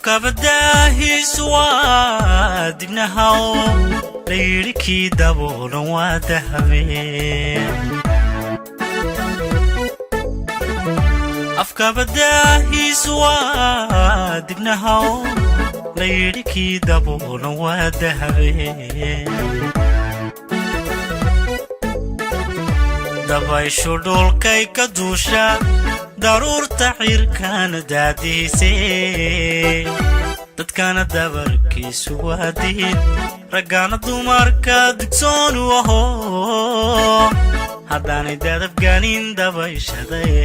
afka badaahi suwaad ibnahaw layrikii daboolan waa dahabeen afka badaahi suwaad ibnahaw layrikii daboolan waa dahabeen dabayshu dhulkay ka duusha daruurta cirkana daadiisay dadkana dabarkiisu waa diin raggaana dumarka digsoon u aho haddaanay dadabgaanin dabayshaday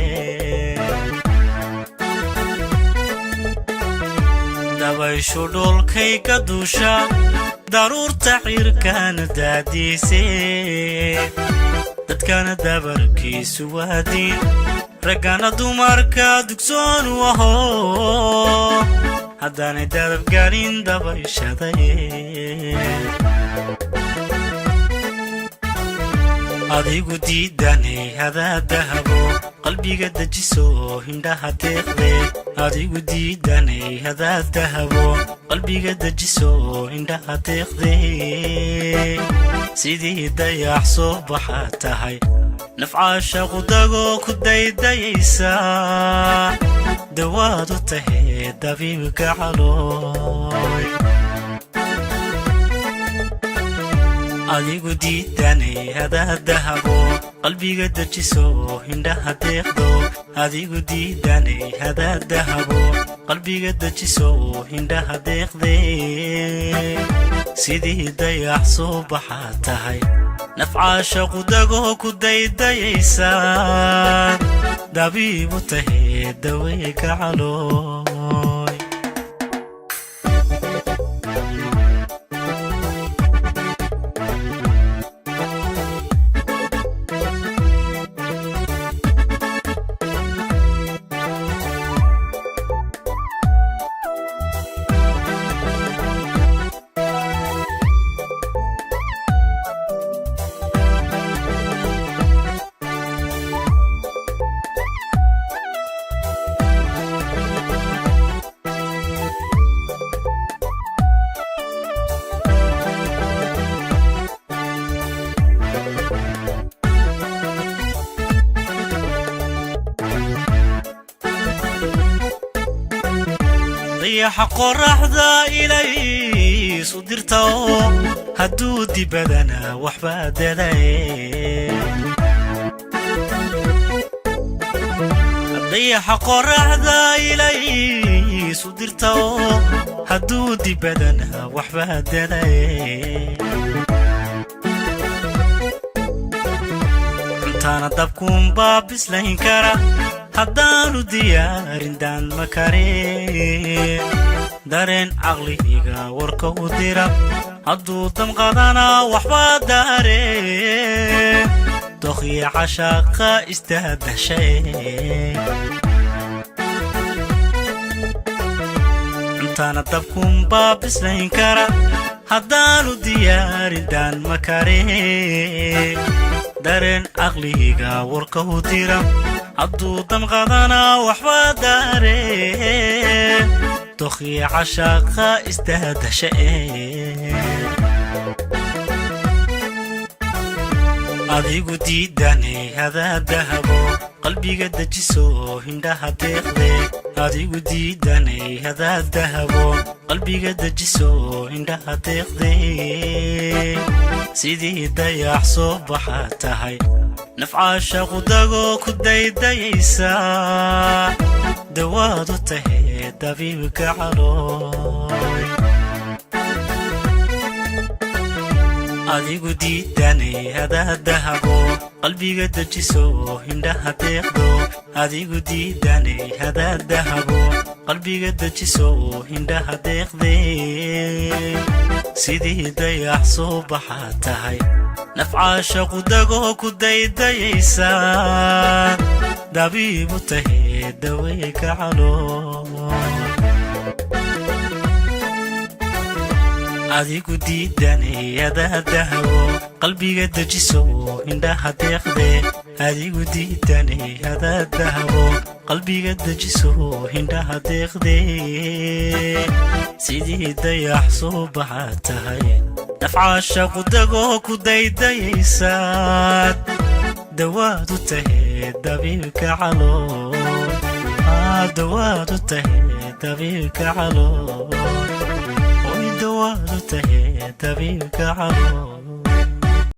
dabayshu dhulkay ka duusha daruurta cirkana daadiisay dadkana dabarkiisu waa diin raggaana dumarka digsoon u aho haddaanay dadabgaanin dabayshaday adigu diidanay hadaa dahabo qalbiga dejiso hindhaha deeqde adigu diidanay hadaa dahabo qalbiga dejiso hindhaha deeqde sidii dayax soo baxa tahay nafcaasha qudagoo ku daydayaysa dawaad u tahay dabiibka calooy adigu diidanay hadaa dahabo qalbiga dejiso hindhaha deeqdo adigu diidanay hadaa dahabo qalbiga dejiso hindhaha deeqde sidii dayax soo baxa tahay nafcaasha qudagoo ku daydayaysa dabiib u tahay daweyka calooy ضيح قرحذا إلي صدرته هدودي بدنا وحباد ذي ضيح قرحذا إلي صدرته هدودي بدنا وحباد ذي انتانا دبكم بابس لين كرا haddaanu diyaarin daan makareen dareen caqliga warka u dira hadduu damqadana waxba daareen dokhya cashaqa istaadashay intaana dabkun baabislayn kara haddaanu diyaarin daan makareen dareen caqliga warka u dira hadduu damqadana waxba daareen dokhya cashaqa istaadashay adigu diidanay hadaa dahabo qalbiga dejiso hindhaha deeqde adigu diidanay hadaa dahabo qalbiga dejiso hindhaha deeqde sidii dayax soo baxa tahay nafcaasha qudagoo ku daydayaysa dawaad u tahay dabiibka calooy adigu diidanay hadaa dahabo qalbiga dejiso hindhaha deeqdo adigu diidanay hadaa dahabo qalbiga dejiso hindhaha deeqde sidii dayax soo baxa tahay nafcaasha qudagoo ku daydayaysa dabiib u tahay daweyka calooy adigu diidanayada dahwo qalbiga dajiso indhaha deeqde adigu diidanayada dahwo qalbiga dajiso indhaha deeqde sidii dayax soo baxatahay nafcaasha ku dago ku daydayaysaad dawaadu tahay dabiibka calool dawaadu tahay dabiibka calool dawaadu tahay dabiibka calool